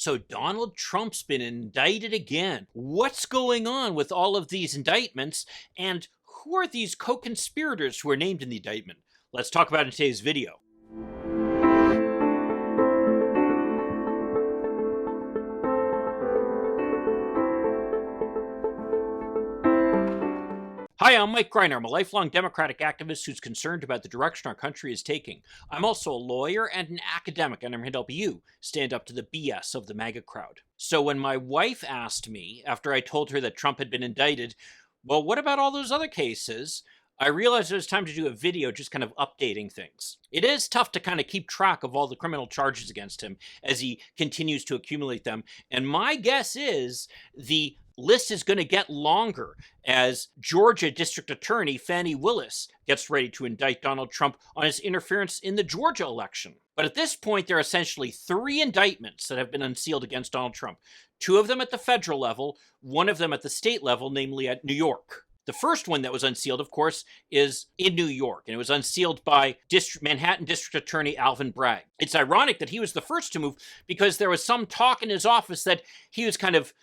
So Donald Trump's been indicted again. What's going on with all of these indictments? And who are these co-conspirators who are named in the indictment? Let's talk about it in today's video. Hi, I'm Mike Greiner. I'm a lifelong Democratic activist who's concerned about the direction our country is taking. I'm also a lawyer and an academic, and I'm here to help you stand up to the BS of the MAGA crowd. So when my wife asked me, after I told her that Trump had been indicted, well, what about all those other cases? I realized it was time to do a video just kind of updating things. It is tough to kind of keep track of all the criminal charges against him as he continues to accumulate them. And my guess is the list is going to get longer as Georgia District Attorney Fani Willis gets ready to indict Donald Trump on his interference in the Georgia election. But at this point, there are essentially 3 indictments that have been unsealed against Donald Trump. 2 of them at the federal level, 1 of them at the state level, namely at New York. The first one that was unsealed, of course, is in New York, and it was unsealed by Manhattan District Attorney Alvin Bragg. It's ironic that he was the first to move because there was some talk in his office that he was kind of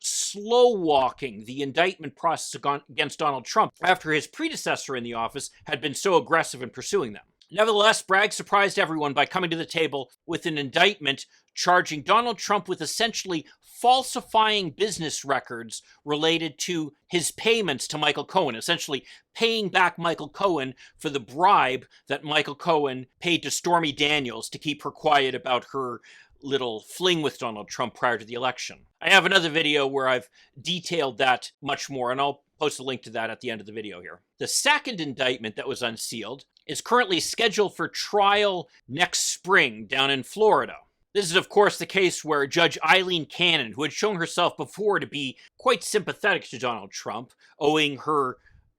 slow-walking the indictment process against Donald Trump after his predecessor in the office had been so aggressive in pursuing them. Nevertheless, Bragg surprised everyone by coming to the table with an indictment charging Donald Trump with essentially falsifying business records related to his payments to Michael Cohen, essentially paying back Michael Cohen for the bribe that Michael Cohen paid to Stormy Daniels to keep her quiet about her little fling with Donald Trump prior to the election. I have another video where I've detailed that much more, and I'll post a link to that at the end of the video here. The second indictment that was unsealed is currently scheduled for trial next spring down in Florida. This is, of course, the case where Judge Aileen Cannon, who had shown herself before to be quite sympathetic to Donald Trump, owing her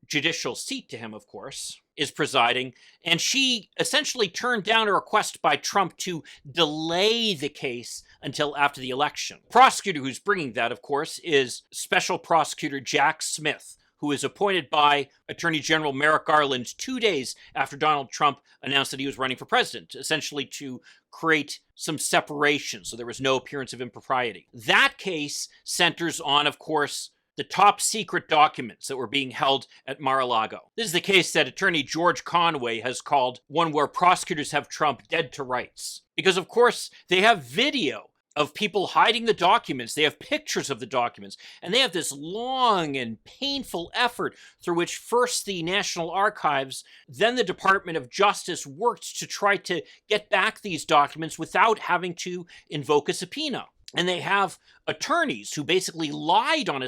judicial seat to him, of course, is presiding, and she essentially turned down a request by Trump to delay the case until after the election. The prosecutor who's bringing that, of course, is Special Prosecutor Jack Smith, who is appointed by Attorney General Merrick Garland 2 days after Donald Trump announced that he was running for president, essentially to create some separation so there was no appearance of impropriety. That case centers on, of course, the top secret documents that were being held at Mar-a-Lago. This is the case that Attorney George Conway has called one where prosecutors have Trump dead to rights. Because, of course, they have video of people hiding the documents. They have pictures of the documents. And they have this long and painful effort through which first the National Archives, then the Department of Justice worked to try to get back these documents without having to invoke a subpoena. And they have attorneys who basically lied on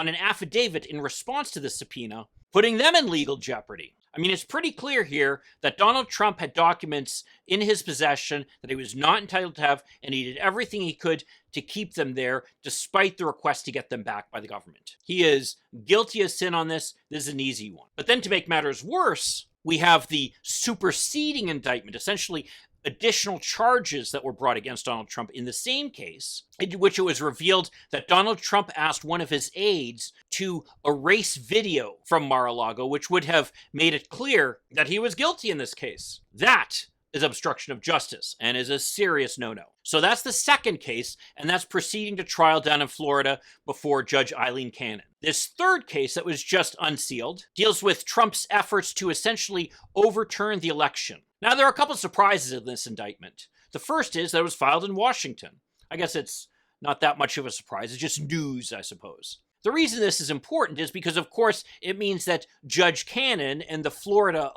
an affidavit in response to the subpoena, putting them in legal jeopardy. I mean, it's pretty clear here that Donald Trump had documents in his possession that he was not entitled to have, and he did everything he could to keep them there, despite the request to get them back by the government. He is guilty as sin on this. This is an easy one. But then to make matters worse, we have the superseding indictment, essentially additional charges that were brought against Donald Trump in the same case, in which it was revealed that Donald Trump asked one of his aides to erase video from Mar-a-Lago, which would have made it clear that he was guilty in this case. That is obstruction of justice and is a serious no-no. So that's the second case, and that's proceeding to trial down in Florida before Judge Aileen Cannon. This third case that was just unsealed deals with Trump's efforts to essentially overturn the election. Now, there are a couple of surprises in this indictment. The first is that it was filed in Washington. I guess it's not that much of a surprise. It's just news, I suppose. The reason this is important is because, of course, it means that Judge Cannon and the Florida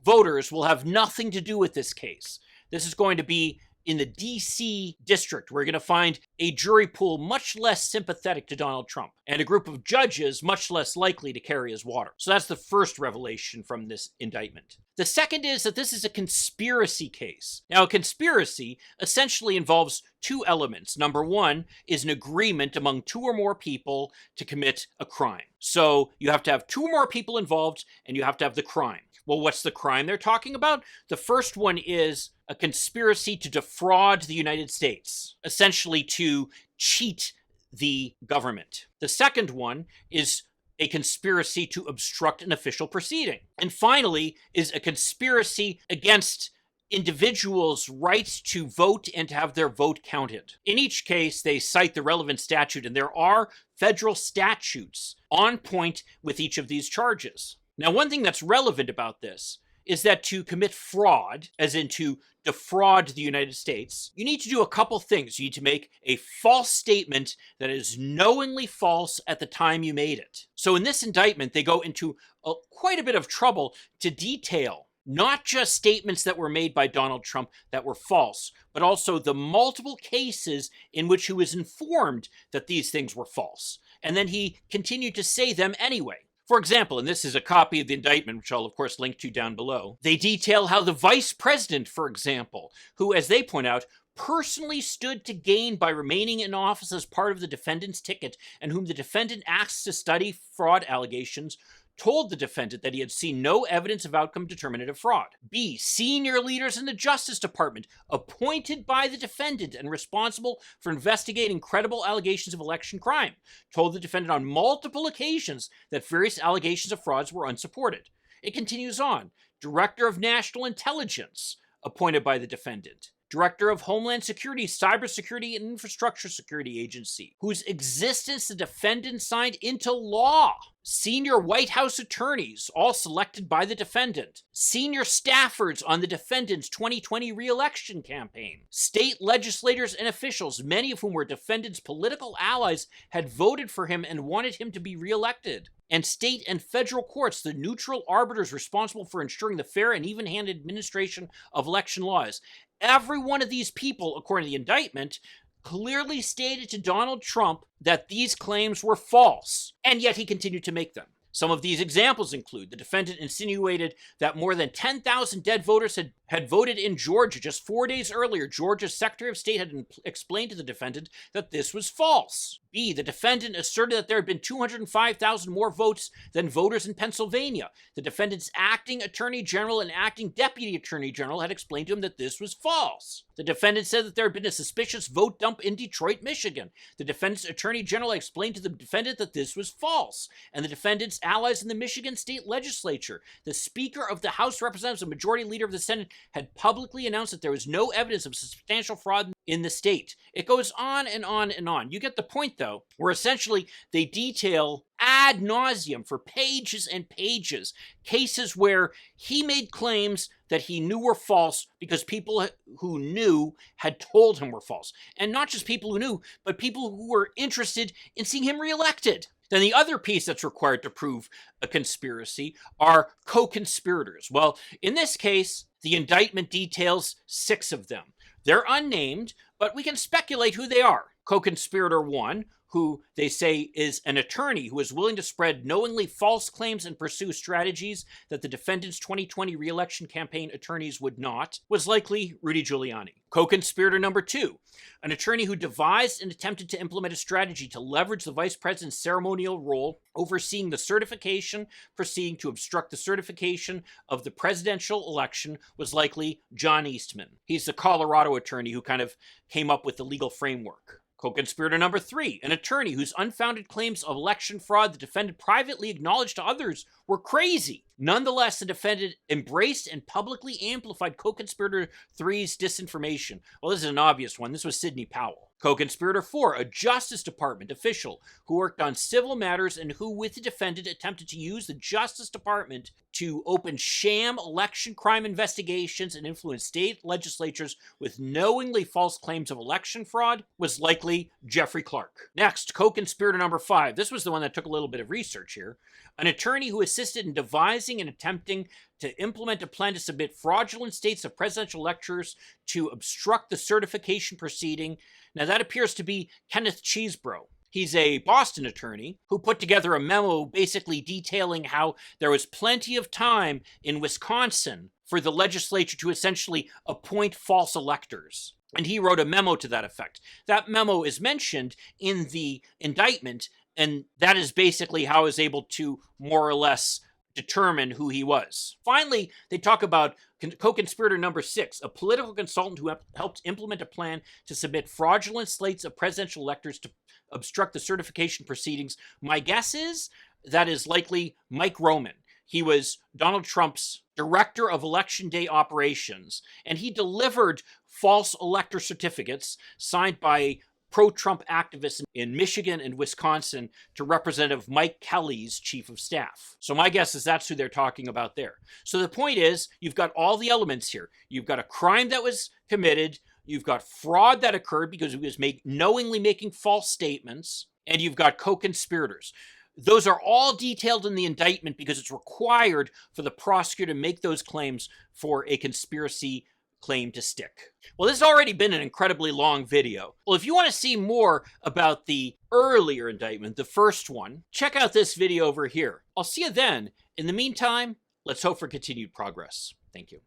voters will have nothing to do with this case. This is going to be in the D.C. district. We're going to find a jury pool much less sympathetic to Donald Trump and a group of judges much less likely to carry his water. So that's the first revelation from this indictment. The second is that this is a conspiracy case. Now, a conspiracy essentially involves 2 elements. Number 1 is an agreement among 2 or more people to commit a crime. So you have to have 2 or more people involved, and you have to have the crime. Well, what's the crime they're talking about? The first one is a conspiracy to defraud the United States, essentially to cheat the government. The second one is a conspiracy to obstruct an official proceeding. And finally is a conspiracy against individuals' rights to vote and to have their vote counted. In each case, they cite the relevant statute, and there are federal statutes on point with each of these charges. Now, one thing that's relevant about this is that to commit fraud, as in to defraud the United States, you need to do a couple things. You need to make a false statement that is knowingly false at the time you made it. So in this indictment, they go into quite a bit of trouble to detail not just statements that were made by Donald Trump that were false, but also the multiple cases in which he was informed that these things were false. And then he continued to say them anyway. For example, and this is a copy of the indictment, which I'll of course link to down below, they detail how the vice president, for example, who, as they point out, personally stood to gain by remaining in office as part of the defendant's ticket, and whom the defendant asked to study fraud allegations, told the defendant that he had seen no evidence of outcome determinative fraud. B, senior leaders in the Justice Department, appointed by the defendant and responsible for investigating credible allegations of election crime, told the defendant on multiple occasions that various allegations of frauds were unsupported. It continues on. Director of National Intelligence, appointed by the defendant. Director of Homeland Security, Cybersecurity and Infrastructure Security Agency, whose existence the defendant signed into law. Senior White House attorneys, all selected by the defendant. Senior staffers on the defendant's 2020 re-election campaign. State legislators and officials, many of whom were defendant's political allies, had voted for him and wanted him to be re-elected. And state and federal courts, the neutral arbiters responsible for ensuring the fair and even-handed administration of election laws. Every one of these people, according to the indictment, clearly stated to Donald Trump that these claims were false, and yet he continued to make them. Some of these examples include the defendant insinuated that more than 10,000 dead voters had voted in Georgia just 4 days earlier. Georgia's Secretary of State had explained to the defendant that this was false. B, the defendant asserted that there had been 205,000 more votes than voters in Pennsylvania. The defendant's acting attorney general and acting deputy attorney general had explained to him that this was false. The defendant said that there had been a suspicious vote dump in Detroit, Michigan. The defendant's attorney general explained to the defendant that this was false. And the defendant's allies in the Michigan state legislature, the Speaker of the House of Representatives and Majority Leader of the Senate, had publicly announced that there was no evidence of substantial fraud in the state. It goes on and on and on. You get the point, though, where essentially they detail ad nauseum for pages and pages cases where he made claims that he knew were false because people who knew had told him were false. And not just people who knew, but people who were interested in seeing him reelected. Then the other piece that's required to prove a conspiracy are co-conspirators. Well, in this case, the indictment details 6 of them. They're unnamed, but we can speculate who they are. Co-conspirator 1, who they say is an attorney who is willing to spread knowingly false claims and pursue strategies that the defendant's 2020 re-election campaign attorneys would not, was likely Rudy Giuliani. Co-conspirator number 2, an attorney who devised and attempted to implement a strategy to leverage the vice president's ceremonial role overseeing the certification proceeding to obstruct the certification of the presidential election, was likely John Eastman. He's the Colorado attorney who kind of came up with the legal framework. Co-conspirator number 3, an attorney whose unfounded claims of election fraud the defendant privately acknowledged to others were crazy. Nonetheless, the defendant embraced and publicly amplified co-conspirator 3's disinformation. Well, this is an obvious one. This was Sidney Powell. Co-conspirator 4, a Justice Department official who worked on civil matters and who, with the defendant, attempted to use the Justice Department to open sham election crime investigations and influence state legislatures with knowingly false claims of election fraud, was likely Jeffrey Clark. Next, co-conspirator number 5. This was the one that took a little bit of research here. An attorney who assisted in devising and attempting to implement a plan to submit fraudulent states of presidential electors to obstruct the certification proceeding. Now, that appears to be Kenneth Chesebro. He's a Boston attorney who put together a memo basically detailing how there was plenty of time in Wisconsin for the legislature to essentially appoint false electors. And he wrote a memo to that effect. That memo is mentioned in the indictment, and that is basically how I was able to more or less determine who he was. Finally, they talk about co-conspirator number 6, a political consultant who helped implement a plan to submit fraudulent slates of presidential electors to obstruct the certification proceedings. My guess is that is likely Mike Roman. He was Donald Trump's director of election day operations, and he delivered false elector certificates signed by pro-Trump activists in Michigan and Wisconsin to Representative Mike Kelly's chief of staff. So my guess is that's who they're talking about there. So the point is, you've got all the elements here. You've got a crime that was committed, you've got fraud that occurred because he was knowingly making false statements, and you've got co-conspirators. Those are all detailed in the indictment because it's required for the prosecutor to make those claims for a conspiracy claim to stick. Well, this has already been an incredibly long video. Well, if you want to see more about the earlier indictment, the first one, check out this video over here. I'll see you then. In the meantime, let's hope for continued progress. Thank you.